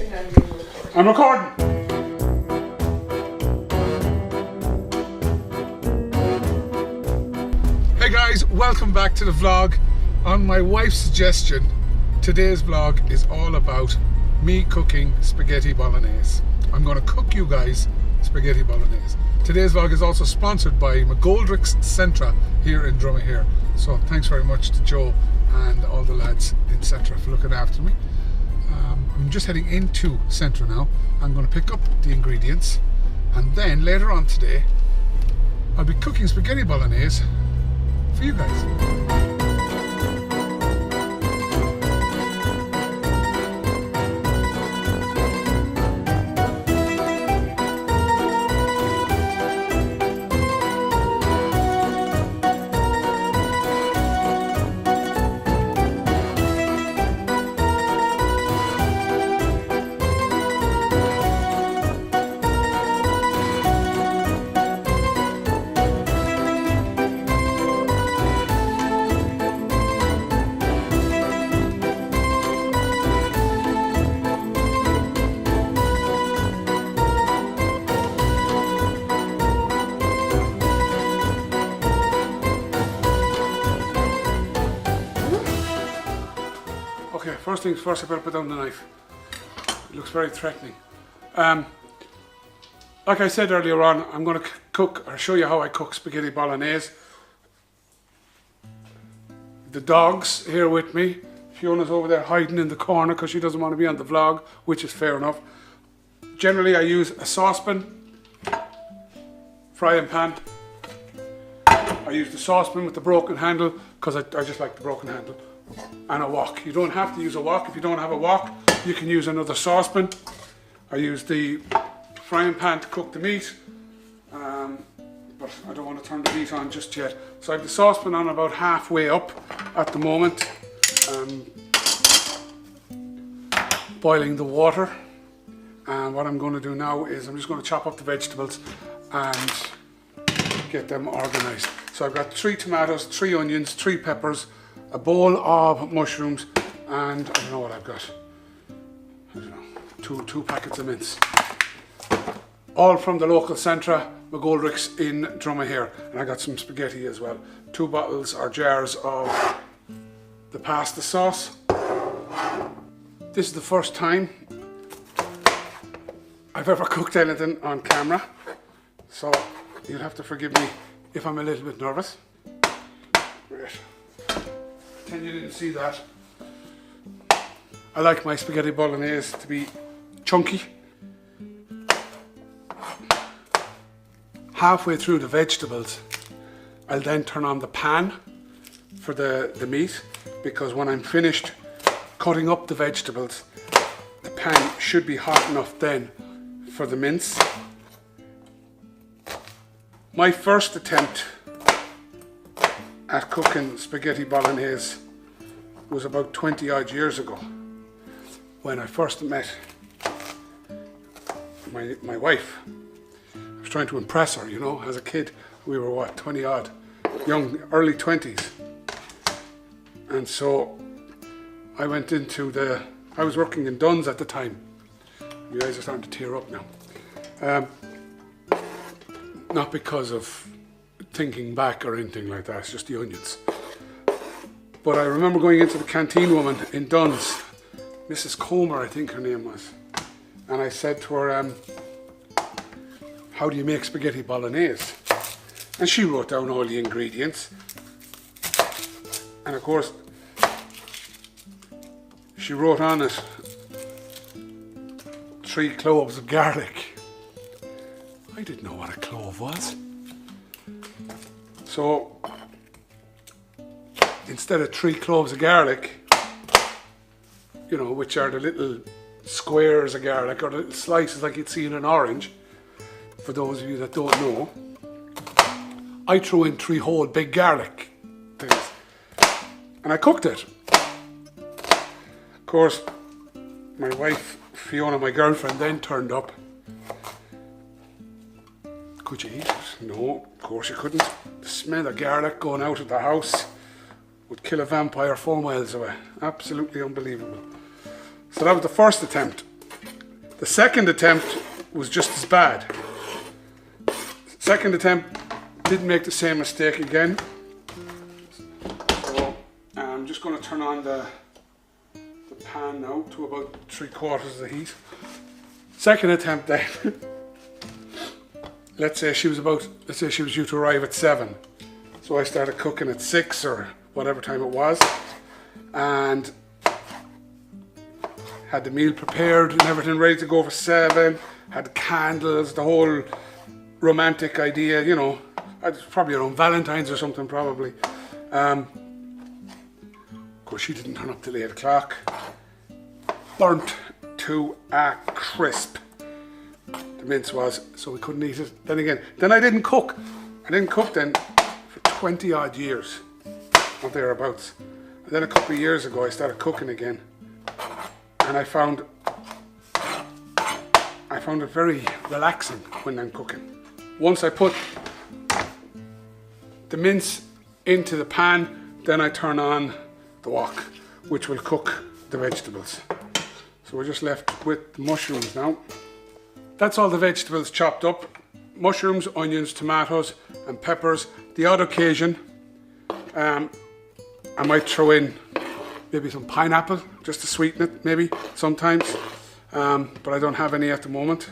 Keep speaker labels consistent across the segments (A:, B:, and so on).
A: think I'm being recorded.
B: I'm recording. Hey guys, welcome back to the vlog. On my wife's suggestion, today's vlog is all about me cooking spaghetti bolognese. I'm going to cook you guys spaghetti bolognese. Today's vlog is also sponsored by McGoldrick's Centra here in Dromahir. So thanks very much to Joe and all the lads in Centra for looking after me. I'm just heading into Centra now. I'm going to pick up the ingredients and then later on today I'll be cooking spaghetti bolognese for you guys. Okay, first things first, I better put down the knife. It looks very threatening. Like I said earlier on, I'm going to cook or show you how I cook spaghetti bolognese. The dog's here with me. Fiona's over there hiding in the corner because she doesn't want to be on the vlog, which is fair enough. Generally I use a saucepan, frying pan. I use the saucepan with the broken handle because I just like the broken handle. And a wok. You don't have to use a wok. If you don't have a wok, you can use another saucepan. I use the frying pan to cook the meat, but I don't want to turn the meat on just yet. So I have the saucepan on about halfway up at the moment, boiling the water. And what I'm going to do now is I'm just going to chop up the vegetables and get them organised. So I've got 3 tomatoes, 3 onions, 3 peppers, a bowl of mushrooms, and I don't know what I've got. I don't know, two packets of mince. All from the local Centra, McGoldrick's in Dromahir. And I got some spaghetti as well. 2 bottles or jars of the pasta sauce. This is the first time I've ever cooked anything on camera, so you'll have to forgive me if I'm a little bit nervous. Great. Pretend you didn't see that. I like my spaghetti bolognese to be chunky. Halfway through the vegetables, I'll then turn on the pan for the meat, because when I'm finished cutting up the vegetables, the pan should be hot enough then for the mince. My first attempt at cooking spaghetti bolognese was about 20 odd years ago, when I first met my wife. I was trying to impress her, you know, as a kid. We were what, 20 odd, young, early 20s. And so I went into I was working in Dunn's at the time. You guys are starting to tear up now. Not because of thinking back or anything like that, it's just the onions. But I remember going into the canteen woman in Dunn's, Mrs. Comer I think her name was, and I said to her, how do you make spaghetti bolognese? And she wrote down all the ingredients, and of course she wrote on it 3 cloves of garlic. I didn't know what a clove was. So instead of 3 cloves of garlic, you know, which are the little squares of garlic or the little slices like you'd see in an orange, for those of you that don't know, I threw in 3 whole big garlic things and I cooked it. Of course, my wife Fiona, my girlfriend, then turned up. Could you eat it? No, of course you couldn't. The smell of garlic going out of the house would kill a vampire 4 miles away. Absolutely unbelievable. So that was the first attempt. The second attempt was just as bad. Second attempt didn't make the same mistake again. So I'm just going to turn on the pan now to about 3/4 of the heat. Second attempt then. let's say she was due to arrive at 7. So I started cooking at 6 or whatever time it was, and had the meal prepared and everything ready to go for 7. Had candles, the whole romantic idea, you know. It's probably around Valentine's or something, probably. Of course, she didn't turn up till 8 o'clock. Burnt to a crisp. The mince was, so we couldn't eat it. Then I didn't cook. I didn't cook then for 20 odd years, or thereabouts. And then a couple of years ago, I started cooking again, and I found it very relaxing when I'm cooking. Once I put the mince into the pan, then I turn on the wok, which will cook the vegetables. So we're just left with the mushrooms now. That's all the vegetables chopped up. Mushrooms, onions, tomatoes and peppers. The odd occasion, I might throw in maybe some pineapple just to sweeten it, maybe sometimes, but I don't have any at the moment.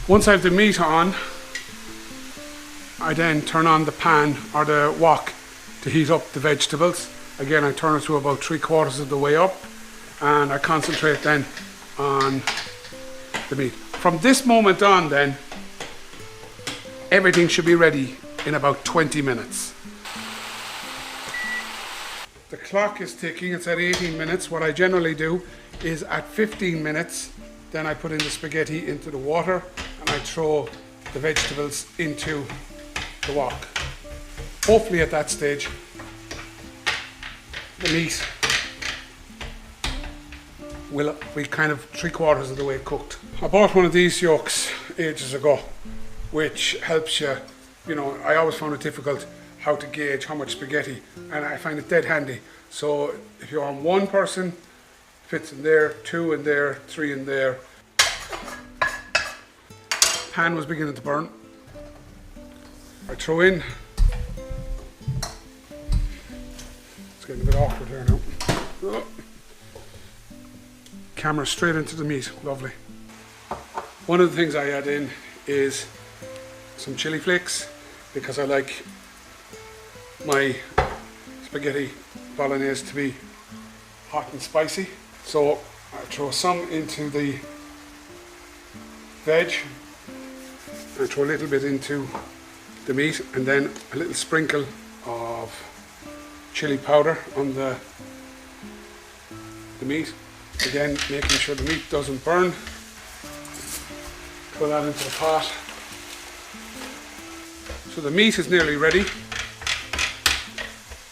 B: Once I have the meat on, I then turn on the pan or the wok to heat up the vegetables. Again, I turn it to about 3/4 of the way up, and I concentrate then on the meat. From this moment on then, everything should be ready in about 20 minutes. The clock is ticking, it's at 18 minutes. What I generally do is at 15 minutes, then I put in the spaghetti into the water and I throw the vegetables into the wok. Hopefully at that stage, the meat will be kind of 3/4 of the way cooked. I bought one of these yolks ages ago, which helps you, you know, I always found it difficult how to gauge how much spaghetti, and I find it dead handy. So if you're on one person, fits in there, 2 in there, 3 in there. Pan was beginning to burn. I throw in, it's getting a bit awkward here now. Oh. Camera straight into the meat, lovely. One of the things I add in is some chili flakes, because I like my spaghetti bolognese to be hot and spicy. So I throw some into the veg, I throw a little bit into the meat, and then a little sprinkle of chili powder on the meat. Again, making sure the meat doesn't burn. Put that into the pot. So the meat is nearly ready.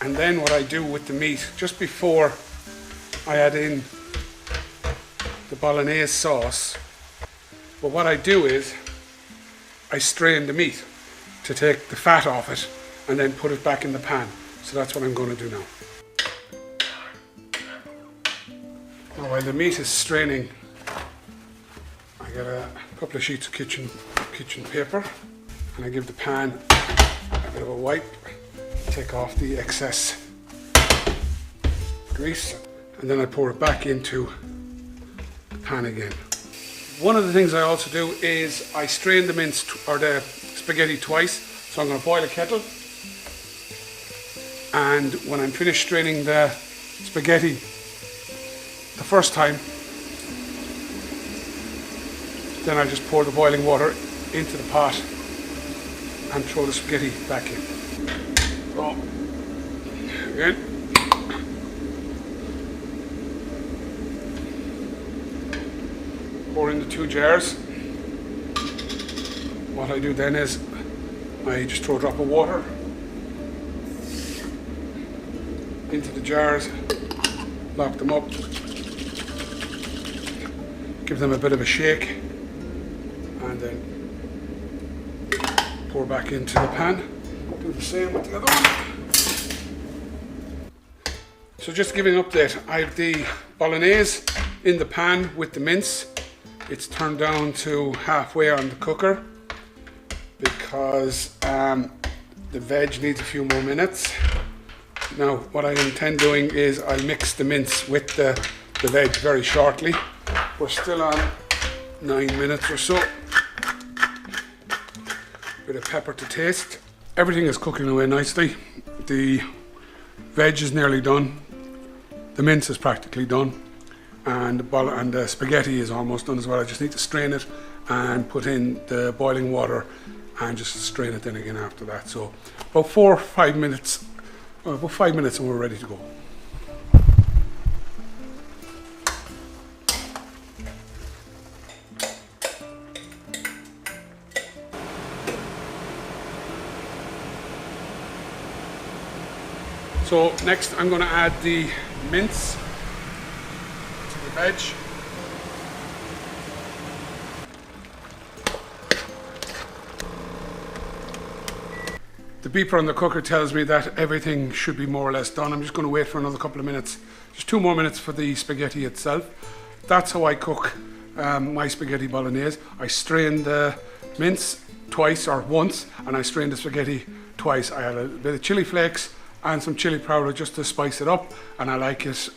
B: And then what I do with the meat, just before I add in the bolognese sauce, but what I do is I strain the meat to take the fat off it and then put it back in the pan. So that's what I'm going to do now. Now while the meat is straining, I get a couple of sheets of kitchen paper, and I give the pan a bit of a wipe, take off the excess grease, and then I pour it back into the pan again. One of the things I also do is I strain the mince or the spaghetti twice. So I'm going to boil a kettle, and when I'm finished straining the spaghetti the first time, then I just pour the boiling water into the pot and throw the spaghetti back in. So again, pour in the 2 jars. What I do then is I just throw a drop of water into the jars, lock them up, give them a bit of a shake, and then pour back into the pan. do the same with the other one. So just to give you an update, I have the Bolognese in the pan with the mince. It's turned down to halfway on the cooker because the veg needs a few more minutes. Now what I intend doing is I'll mix the mince with the veg very shortly. We're still on 9 minutes or so. Bit of pepper to taste. Everything is cooking away nicely. The veg is nearly done. The mince is practically done. And the spaghetti is almost done as well. I just need to strain it and put in the boiling water and just strain it in again after that. So about 4 or 5 minutes, about 5 minutes and we're ready to go. So next I'm going to add the mince to the veg. The beeper on the cooker tells me that everything should be more or less done. I'm just going to wait for another couple of minutes, just 2 more minutes for the spaghetti itself. That's how I cook my spaghetti bolognese. I strain the mince twice or once, and I strain the spaghetti twice. I add a bit of chili flakes and some chili powder just to spice it up, and I like it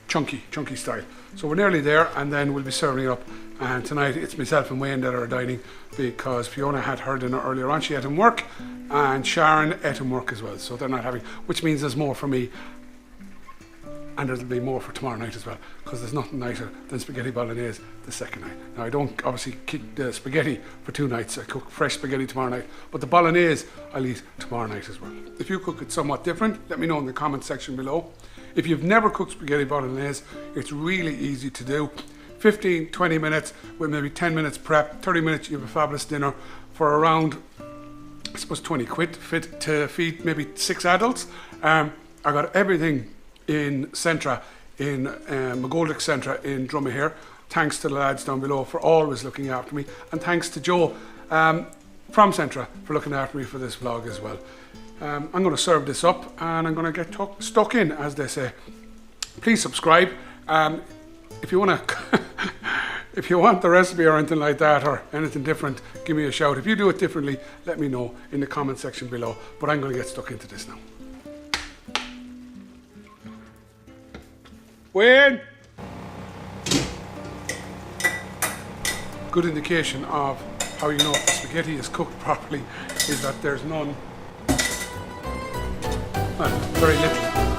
B: chunky style. So we're nearly there, and then we'll be serving it up. And tonight it's myself and Wayne that are dining because Fiona had her dinner earlier on. She ate in work, and Sharon ate in work as well. So they're not having, which means there's more for me, and there'll be more for tomorrow night as well, because there's nothing nicer than spaghetti bolognese the second night. Now I don't obviously keep the spaghetti for 2 nights. I cook fresh spaghetti tomorrow night, but the bolognese I'll eat tomorrow night as well. If you cook it somewhat different, let me know in the comment section below. If you've never cooked spaghetti bolognese, it's really easy to do. 15-20 minutes with maybe 10 minutes prep, 30 minutes you have a fabulous dinner for around, I suppose, 20 quid, fit to feed maybe 6 adults. I got everything in Centra, in McGoldrick Centra in Drumahare. Thanks to the lads down below for always looking after me, and thanks to Joe from Centra for looking after me for this vlog as well. I'm going to serve this up and I'm going to get stuck in, as they say. Please subscribe. If you want to, if you want the recipe or anything like that or anything different, give me a shout. If you do it differently, let me know in the comment section below. But I'm going to get stuck into this now. Wayne! Good indication of how you know if the spaghetti is cooked properly is that there's none, well, very little